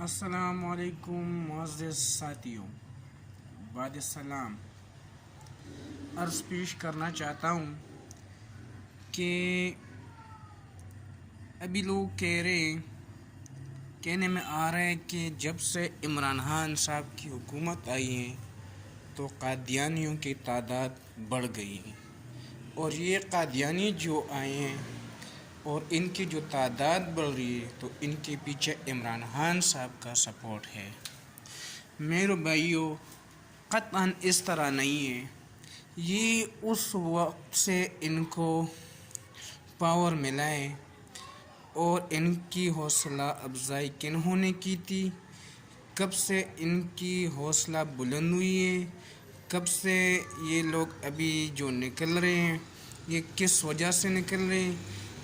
السلام علیکم معزز ساتھیوں، بعد السلام عرض پیش کرنا چاہتا ہوں کہ ابھی لوگ کہنے میں آ رہا ہے کہ جب سے عمران خان صاحب کی حکومت آئی ہے تو قادیانیوں کی تعداد بڑھ گئی ہے، اور یہ قادیانی جو آئے ہیں اور ان کی جو تعداد بڑھ رہی ہے تو ان کے پیچھے عمران خان صاحب کا سپورٹ ہے۔ میرے بھائیوں، قطعاً اس طرح نہیں ہے۔ یہ اس وقت سے ان کو پاور ملا ہے، اور ان کی حوصلہ افزائی کنہوں نے کی تھی؟ کب سے ان کی حوصلہ بلند ہوئی ہے؟ کب سے یہ لوگ ابھی جو نکل رہے ہیں یہ کس وجہ سے نکل رہے ہیں؟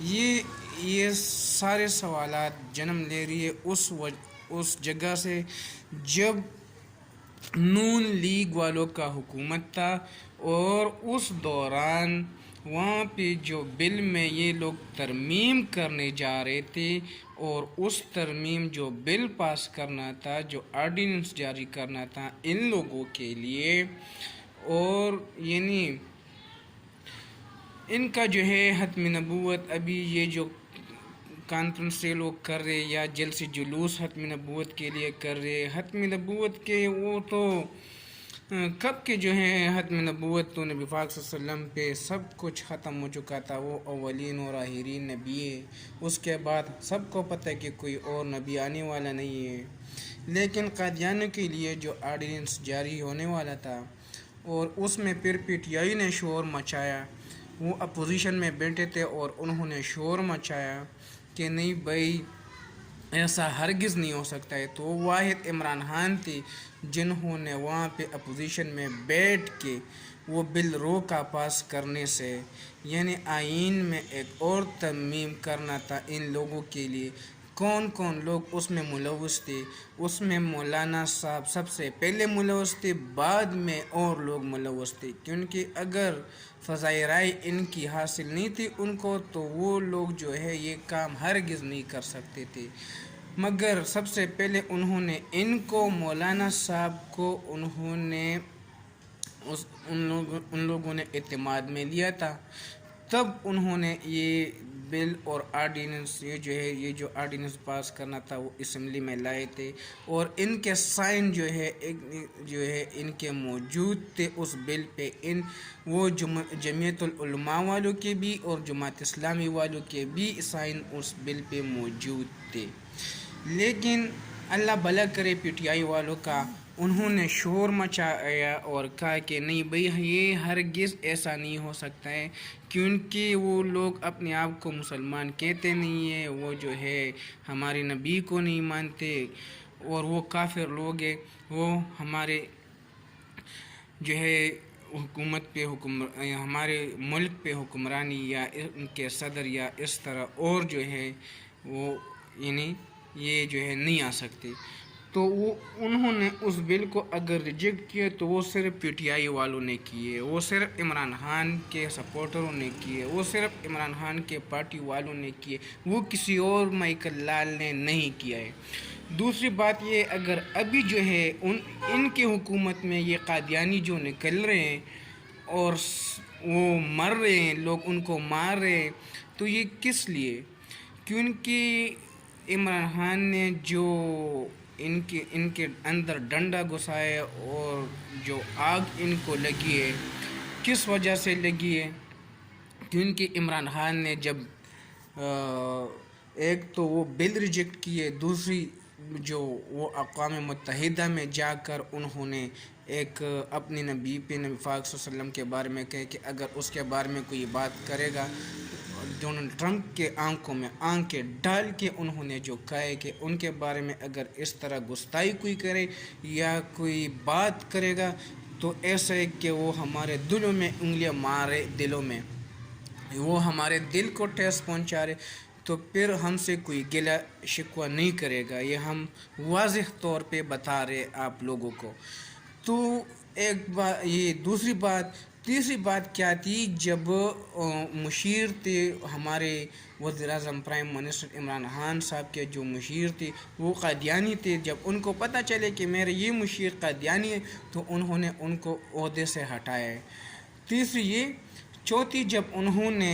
یہ سارے سوالات جنم لے رہی ہے اس جگہ سے جب نون لیگ والوں کا حکومت تھا، اور اس دوران وہاں پہ جو بل میں یہ لوگ ترمیم کرنے جا رہے تھے، اور اس ترمیم جو بل پاس کرنا تھا، جو آرڈیننس جاری کرنا تھا ان لوگوں کے لیے، اور یعنی ان کا جو ہے ختم نبوت ابھی یہ جو کانفرنس سے لوگ کر رہے یا جلد سے جلوس ختم نبوت کے لیے کر رہے، ختم نبوت کے وہ تو کب کے جو ہے ختم نبوت تو نبی پاک صلی اللہ علیہ وسلم پہ سب کچھ ختم ہو چکا تھا، وہ اولین اور آخرین نبی ہے۔ اس کے بعد سب کو پتہ ہے کہ کوئی اور نبی آنے والا نہیں ہے، لیکن قادیانیوں کے لیے جو آرڈیننس جاری ہونے والا تھا، اور اس میں پھر پی ٹی آئی نے شور مچایا، وہ اپوزیشن میں بیٹھے تھے اور انہوں نے شور مچایا کہ نہیں بھائی ایسا ہرگز نہیں ہو سکتا ہے، تو وہ واحد عمران خان تھے جنہوں نے وہاں پہ اپوزیشن میں بیٹھ کے وہ بل روکا پاس کرنے سے، یعنی آئین میں ایک اور ترمیم کرنا تھا ان لوگوں کے لیے۔ کون کون لوگ اس میں ملوث تھے؟ اس میں مولانا صاحب سب سے پہلے ملوث تھے، بعد میں اور لوگ ملوث تھے، کیونکہ اگر فضائے رائے ان کی حاصل نہیں تھی ان کو تو وہ لوگ جو ہے یہ کام ہرگز نہیں کر سکتے تھے۔ مگر سب سے پہلے انہوں نے ان کو مولانا صاحب کو انہوں نے ان لوگوں نے اعتماد میں لیا تھا، تب انہوں نے یہ بل اور آرڈیننس یہ جو آرڈیننس پاس کرنا تھا وہ اسمبلی میں لائے تھے، اور ان کے سائن جو ہے ان کے موجود تھے اس بل پہ۔ وہ جمعیت العلماء والوں کے بھی اور جماعت اسلامی والوں کے بھی سائن اس بل پہ موجود تھے، لیکن اللہ بھلا کرے پی ٹی آئی والوں کا، انہوں نے شور مچایا اور کہا کہ نہیں بھئی یہ ہرگز ایسا نہیں ہو سکتا ہے، کیونکہ وہ لوگ اپنے آپ کو مسلمان کہتے نہیں ہیں، وہ جو ہے ہمارے نبی کو نہیں مانتے، اور وہ کافر لوگ ہیں، وہ ہمارے جو ہے حکومت پہ ہمارے ملک پہ حکمرانی یا ان کے صدر یا اس طرح اور جو ہے وہ یعنی یہ جو ہے نہیں آ سکتے۔ تو انہوں نے اس بل کو اگر ریجیکٹ کیا تو وہ صرف پی ٹی آئی والوں نے کیے، وہ صرف عمران خان کے سپورٹروں نے کیے، وہ صرف عمران خان کے پارٹی والوں نے کیے، وہ کسی اور مائیکل لال نے نہیں کیا ہے۔ دوسری بات یہ، اگر ابھی جو ہے ان کے حکومت میں یہ قادیانی جو نکل رہے ہیں اور وہ مر رہے ہیں، لوگ ان کو مار رہے ہیں، تو یہ کس لیے؟ کیونکہ عمران خان نے جو ان کے اندر ڈنڈا گھسایا اور جو آگ ان کو لگی ہے، کس وجہ سے لگی ہے؟ کیونکہ عمران خان نے جب ایک تو وہ بل ریجیکٹ کیے، دوسری جو وہ اقوام متحدہ میں جا کر انہوں نے ایک اپنے نبی پہ نبی پاک صلی اللہ علیہ وسلم کے بارے میں کہے کہ اگر اس کے بارے میں کوئی بات کرے گا، ڈونلڈ ٹرمپ کے آنکھوں میں آنکھیں ڈال کے انہوں نے جو کہا ہے کہ ان کے بارے میں اگر اس طرح گستاخی کوئی کرے یا کوئی بات کرے گا تو ایسا ہے کہ وہ ہمارے دلوں میں انگلیاں مارے، دلوں میں وہ ہمارے دل کو ٹھیس پہنچا رہے، تو پھر ہم سے کوئی گلہ شکوہ نہیں کرے گا، یہ ہم واضح طور پہ بتا رہے آپ لوگوں کو۔ تو ایک بات یہ، دوسری بات تیسری بات کیا تھی، جب مشیر تھے ہمارے وزیر اعظم پرائم منسٹر عمران خان صاحب کے جو مشیر تھے وہ قادیانی تھے، جب ان کو پتہ چلے کہ میرے یہ مشیر قادیانی ہے تو انہوں نے ان کو عہدے سے ہٹایا ہے۔ تیسری یہ، چوتھی جب انہوں نے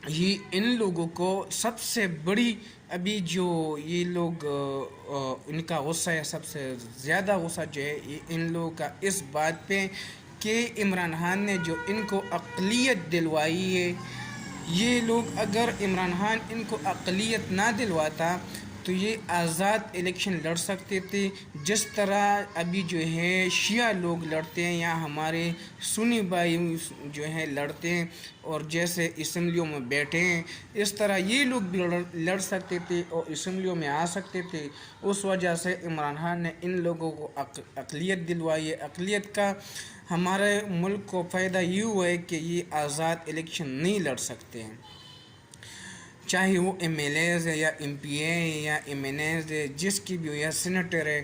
یہ ان لوگوں کو سب سے بڑی ابھی جو یہ لوگ ان کا غصہ ہے، سب سے زیادہ غصہ جو ہے یہ ان لوگوں کا اس بات پہ کہ عمران خان نے جو ان کو اقلیت دلوائی ہے، یہ لوگ اگر عمران خان ان کو اقلیت نہ دلواتا تو یہ آزاد الیکشن لڑ سکتے تھے، جس طرح ابھی جو ہے شیعہ لوگ لڑتے ہیں یا ہمارے سنی بھائی جو ہیں لڑتے ہیں اور جیسے اسمبلیوں میں بیٹھے ہیں، اس طرح یہ لوگ بھی لڑ سکتے تھے اور اسمبلیوں میں آ سکتے تھے۔ اس وجہ سے عمران خان نے ان لوگوں کو اقلیت دلوائی ہے۔ اقلیت کا ہمارے ملک کو فائدہ یہ ہوا ہے کہ یہ آزاد الیکشن نہیں لڑ سکتے ہیں، چاہے وہ ایم ایل ایز ہے یا ایم پی اے ہے یا ایم این ایز ہے، جس کی بھی ہو یا سینیٹر ہے،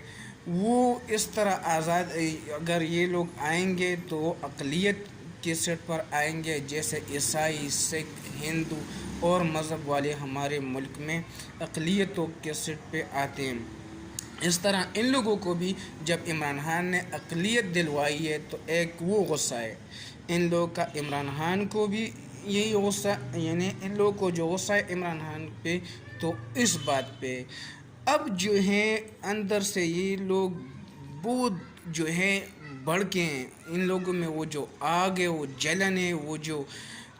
وہ اس طرح آزاد اگر یہ لوگ آئیں گے تو وہ اقلیت کے سیٹ پر آئیں گے، جیسے عیسائی، سکھ، ہندو اور مذہب والے ہمارے ملک میں اقلیتوں کے سیٹ پہ آتے ہیں۔ اس طرح ان لوگوں کو بھی جب عمران خان نے اقلیت دلوائی ہے تو ایک وہ غصہ ہے ان لوگوں کا، عمران خان کو بھی یہی غصہ، یعنی ان لوگوں کو جو غصہ ہے عمران خان پہ تو اس بات پہ اب جو ہے اندر سے یہ لوگ بہت جو ہے بڑھ کے ہیں، ان لوگوں میں وہ جو آگ ہے، وہ جلن ہے، وہ جو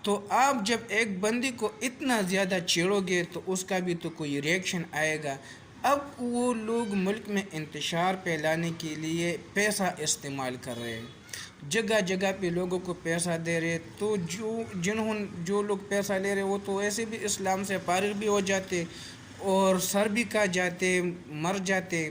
تو آپ جب ایک بندے کو اتنا زیادہ چھیڑو گے تو اس کا بھی تو کوئی ریئیکشن آئے گا۔ اب وہ لوگ ملک میں انتشار پھیلانے کے لیے پیسہ استعمال کر رہے ہیں، جگہ جگہ پہ لوگوں کو پیسہ دے رہے، تو جو لوگ پیسہ لے رہے وہ تو ایسے بھی اسلام سے فارغ بھی ہو جاتے اور سر بھی کھا جاتے، مر جاتے۔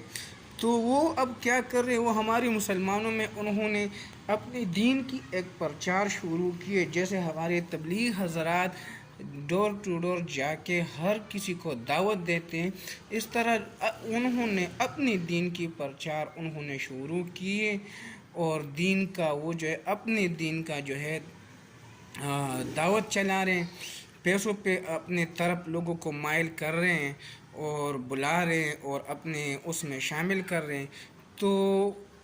تو وہ اب کیا کر رہے، وہ ہمارے مسلمانوں میں انہوں نے اپنے دین کی ایک پرچار شروع کیے، جیسے ہمارے تبلیغ حضرات ڈور ٹو ڈور جا کے ہر کسی کو دعوت دیتے ہیں، اس طرح انہوں نے اپنی دین کی پرچار انہوں نے شروع کیے اور دین کا وہ جو ہے اپنے دین کا جو ہے دعوت چلا رہے ہیں، پیسوں پہ اپنے طرف لوگوں کو مائل کر رہے ہیں اور بلا رہے ہیں اور اپنے اس میں شامل کر رہے ہیں۔ تو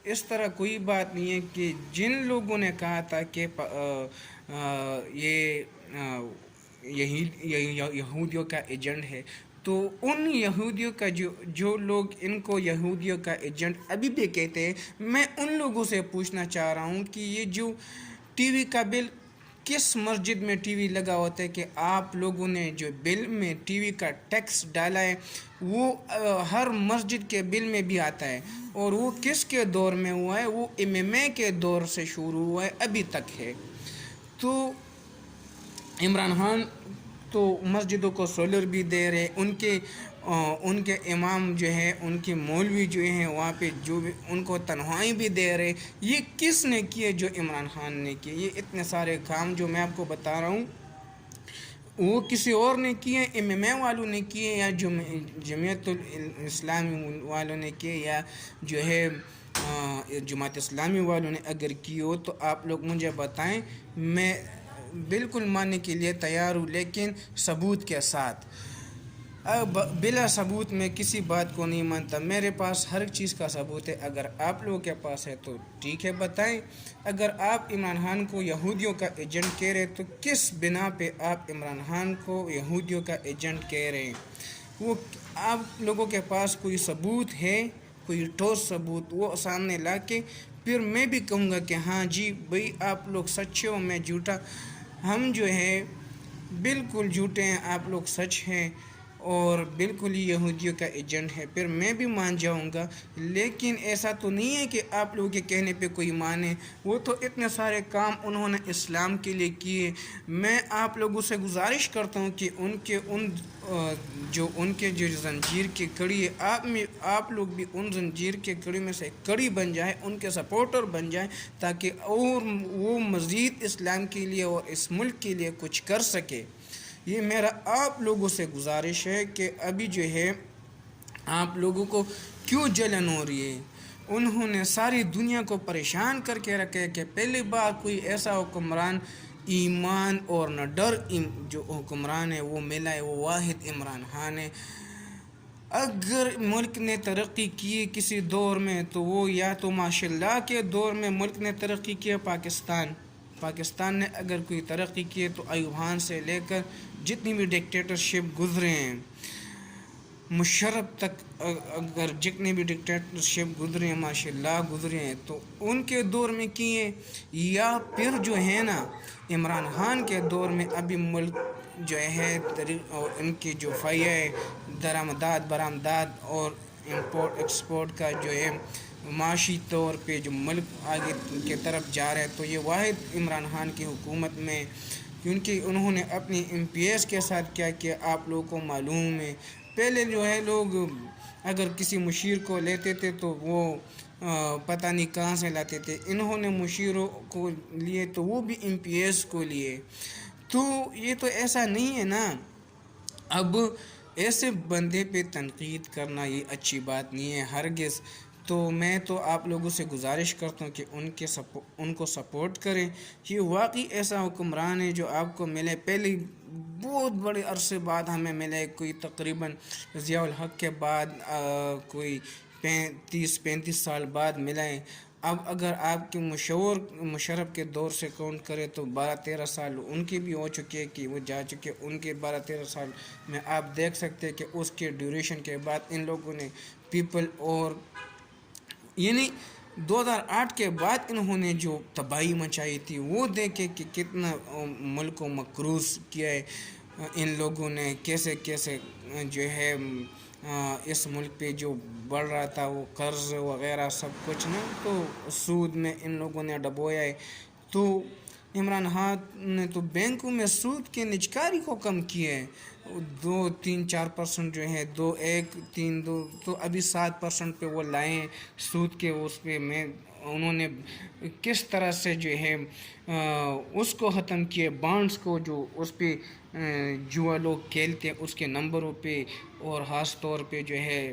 اس طرح کوئی بات نہیں ہے کہ جن لوگوں نے کہا تھا کہ یہ یہودیوں کا ایجنٹ ہے، تو ان یہودیوں کا جو لوگ ان کو یہودیوں کا ایجنٹ ابھی بھی کہتے ہیں، میں ان لوگوں سے پوچھنا چاہ رہا ہوں کہ یہ جو ٹی وی کا بل کس مسجد میں ٹی وی لگا ہوتا ہے کہ آپ لوگوں نے جو بل میں ٹی وی کا ٹیکس ڈالا ہے وہ ہر مسجد کے بل میں بھی آتا ہے، اور وہ کس کے دور میں ہوا ہے، وہ ایم ایم اے کے دور سے شروع ہوا ہے، ابھی تک ہے۔ تو عمران خان تو مسجدوں کو سولر بھی دے رہے، ان کے امام جو ہے، ان کے مولوی جو ہیں وہاں پہ جو بھی ان کو تنخواہیں بھی دے رہے۔ یہ کس نے کیے؟ جو عمران خان نے کیے۔ یہ اتنے سارے کام جو میں آپ کو بتا رہا ہوں وہ کسی اور نے کیے، ایم ایم اے والوں نے کیے یا جمعیت الاسلامی والوں نے کیے یا جو ہے جماعت اسلامی والوں نے اگر کی ہو تو آپ لوگ مجھے بتائیں، میں بالکل ماننے کے لیے تیار ہوں، لیکن ثبوت کے ساتھ۔ بلا ثبوت میں کسی بات کو نہیں مانتا، میرے پاس ہر چیز کا ثبوت ہے۔ اگر آپ لوگوں کے پاس ہے تو ٹھیک ہے، بتائیں۔ اگر آپ عمران خان کو یہودیوں کا ایجنٹ کہہ رہے تو کس بنا پہ آپ عمران خان کو یہودیوں کا ایجنٹ کہہ رہے ہیں؟ وہ آپ لوگوں کے پاس کوئی ثبوت ہے، کوئی ٹھوس ثبوت، وہ سامنے لا کے پھر میں بھی کہوں گا کہ ہاں جی بھئی آپ لوگ سچے ہو، میں جھوٹا، ہم جو ہے بالکل جھوٹے ہیں، آپ لوگ سچ ہیں اور بالکل ہی یہودیوں کا ایجنٹ ہے، پھر میں بھی مان جاؤں گا۔ لیکن ایسا تو نہیں ہے کہ آپ لوگوں کے کہنے پہ کوئی مانے، وہ تو اتنے سارے کام انہوں نے اسلام کے لیے کیے۔ میں آپ لوگوں سے گزارش کرتا ہوں کہ ان کے جو زنجیر کی کڑی ہے، آپ لوگ بھی ان زنجیر کے کڑی میں سے کڑی بن جائیں، ان کے سپورٹر بن جائیں، تاکہ اور وہ مزید اسلام کے لیے اور اس ملک کے لیے کچھ کر سکے۔ یہ میرا آپ لوگوں سے گزارش ہے کہ ابھی جو ہے آپ لوگوں کو کیوں جلن ہو رہی ہے؟ انہوں نے ساری دنیا کو پریشان کر کے رکھے کہ پہلی بار کوئی ایسا حکمران ایمان اور نہ ڈر جو حکمران ہے وہ ملا ہے، وہ واحد عمران خان ہے۔ اگر ملک نے ترقی کی کسی دور میں تو وہ یا تو ماشاء اللہ کے دور میں ملک نے ترقی کی پاکستان نے اگر کوئی ترقی کی ہے تو ایوب خان سے لے کر جتنی بھی ڈکٹیٹرشپ گزرے ہیں، مشرف تک اگر جتنے بھی ڈکٹیٹرشپ گزرے ہیں ماشاء اللہ گزرے ہیں تو ان کے دور میں کیے، یا پھر جو ہے نا عمران خان کے دور میں ابھی ملک جو ہے اور ان کی جو فائدہ ہے درآمدات برآمدات اور امپورٹ ایکسپورٹ کا جو ہے معاشی طور پہ جو ملک آگے کی طرف جا رہا ہے، تو یہ واحد عمران خان کی حکومت میں، کیونکہ انہوں نے اپنی ایم پی ایس کے ساتھ کیا کیا آپ لوگوں کو معلوم ہے۔ پہلے جو ہے لوگ اگر کسی مشیر کو لیتے تھے تو وہ پتہ نہیں کہاں سے لاتے تھے، انہوں نے مشیروں کو لیے تو وہ بھی ایم پی ایس کو لیے، تو یہ تو ایسا نہیں ہے نا۔ اب ایسے بندے پہ تنقید کرنا یہ اچھی بات نہیں ہے ہرگز، تو میں تو آپ لوگوں سے گزارش کرتا ہوں کہ ان کو سپورٹ کریں۔ یہ واقعی ایسا حکمران ہے جو آپ کو ملے، پہلے بہت بڑے عرصے بعد ہمیں ملے، کوئی تقریباً ضیاء الحق کے بعد کوئی 35 سال بعد ملا ہے۔ اب اگر آپ کے مشرف کے دور سے کاؤنٹ کرے تو 12-13 سال ان کی بھی ہو چکے کہ وہ جا چکے، ان کے 12-13 سال میں آپ دیکھ سکتے کہ اس کے ڈیوریشن کے بعد ان لوگوں نے پیپل اور یعنی 2008 کے بعد انہوں نے جو تباہی مچائی تھی وہ دیکھے کہ کتنا ملک کو مقروض کیا ہے ان لوگوں نے، کیسے کیسے جو ہے اس ملک پہ جو بڑھ رہا تھا وہ قرض وغیرہ سب کچھ نا، تو سود میں ان لوگوں نے ڈبویا ہے۔ تو عمران خان نے تو بینکوں میں سود کے نجکاری کو کم کیا ہے، 2-3-4% جو ہے 2-1-3-2 تو ابھی 7% پہ وہ لائے ہیں سود کے، اس پہ میں انہوں نے کس طرح سے جو ہے اس کو ختم کیے، بانڈز کو جو اس پہ جوا لوگ کھیلتے ہیں اس کے نمبروں پہ، اور خاص طور پہ جو ہے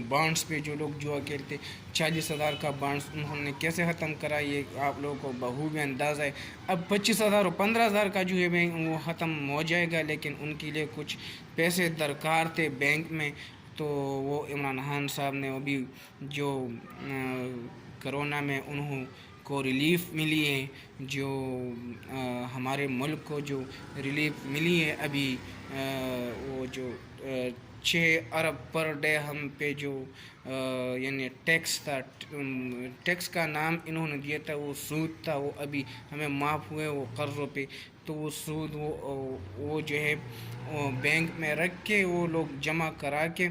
بانڈز پہ جو لوگ جوا کھیلتے، 40,000 کا بانڈز انہوں نے کیسے ختم کرا یہ آپ لوگوں کو بخوبی اندازہ ہے۔ اب 25,000 اور 15,000 کا جو ہے وہ ختم ہو جائے گا، لیکن ان کے لیے کچھ پیسے درکار تھے بینک میں، تو وہ عمران خان صاحب نے ابھی جو کرونا میں انہوں کو ریلیف ملی ہے، جو ہمارے ملک کو جو ریلیف ملی ہے ابھی، وہ جو 6 ارب پر ڈے ہم پہ جو یعنی ٹیکس تھا، ٹیکس کا نام انہوں نے دیا تھا، وہ سود تھا، وہ ابھی ہمیں معاف ہوئے وہ قرضوں پہ، تو وہ سود وہ جو ہے بینک میں رکھ کے وہ لوگ جمع کرا کے،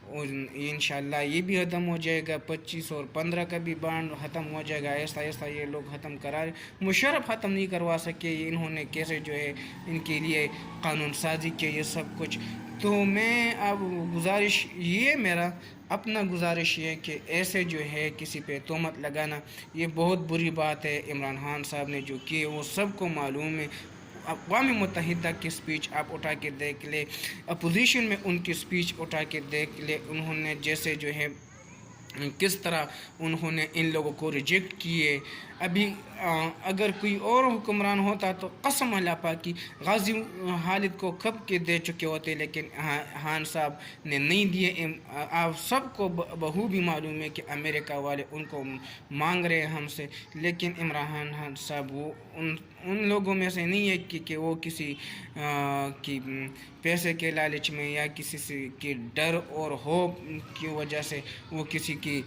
اور انشاءاللہ یہ بھی ختم ہو جائے گا، 25 اور 15 کا بھی بانڈ ختم ہو جائے گا، ایسا ایسا یہ لوگ ختم کرا رہے۔ مشرف ختم نہیں کروا سکے، انہوں نے کیسے جو ہے ان کے لیے قانون سازی کی یہ سب کچھ۔ تو میں اب گزارش یہ میرا اپنا گزارش یہ کہ ایسے جو ہے کسی پہ تہمت لگانا یہ بہت بری بات ہے۔ عمران خان صاحب نے جو کیے وہ سب کو معلوم ہے، اقوام متحدہ کی سپیچ آپ اٹھا کے دیکھ لے، اپوزیشن میں ان کی سپیچ اٹھا کے دیکھ لے، انہوں نے جیسے جو ہے کس طرح انہوں نے ان لوگوں کو ریجیکٹ کیے۔ ابھی اگر کوئی اور حکمران ہوتا تو قسم اللہ پاک کی غازی خالد کو کب کے دے چکے ہوتے، لیکن خان صاحب نے نہیں دیے۔ آپ سب کو بخوبی معلوم ہے کہ امریکہ والے ان کو مانگ رہے ہیں ہم سے، لیکن عمران خان صاحب وہ ان لوگوں میں سے نہیں ہے کہ وہ کسی کی پیسے کے لالچ میں یا کسی سے کی ڈر اور ہوپ کی وجہ سے وہ کسی کی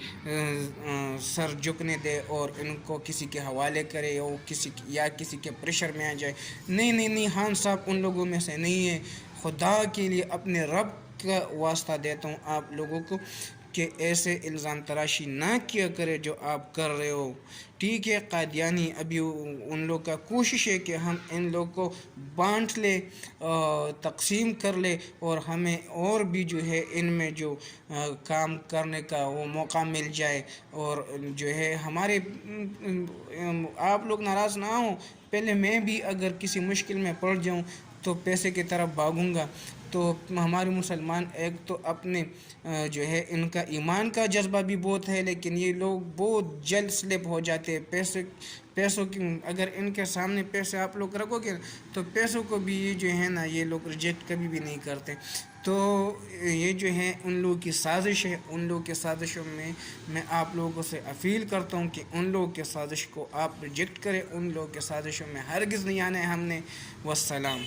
سر جھکنے دے اور ان کو کسی کے حوالے کرے یا کسی کے پریشر میں آ جائے۔ نہیں، خان صاحب ان لوگوں میں سے نہیں ہے۔ خدا کے لیے اپنے رب کا واسطہ دیتا ہوں آپ لوگوں کو کہ ایسے الزام تراشی نہ کیا کرے جو آپ کر رہے ہو، ٹھیک ہے۔ قادیانی ابھی ان لوگ کا کوشش ہے کہ ہم ان لوگ کو بانٹ لے، تقسیم کر لے، اور ہمیں اور بھی جو ہے ان میں جو کام کرنے کا وہ موقع مل جائے، اور جو ہے ہمارے آپ لوگ ناراض نہ ہوں، پہلے میں بھی اگر کسی مشکل میں پڑ جاؤں تو پیسے کی طرف بھاگوں گا، تو ہمارے مسلمان ایک تو اپنے جو ہے ان کا ایمان کا جذبہ بھی بہت ہے، لیکن یہ لوگ بہت جلد سلپ ہو جاتے ہیں پیسوں کی. اگر ان کے سامنے پیسے آپ لوگ رکھو گے تو پیسوں کو بھی یہ جو ہے نا یہ لوگ ریجیکٹ کبھی بھی نہیں کرتے. تو یہ جو ہے ان لوگوں کی سازش ہے. ان لوگوں کے سازشوں میں آپ لوگوں سے اپیل کرتا ہوں کہ ان لوگوں کے سازش کو آپ ریجیکٹ کریں. ان لوگوں کے سازشوں میں ہرگز نہیں آنا ہے ہم نے. والسلام.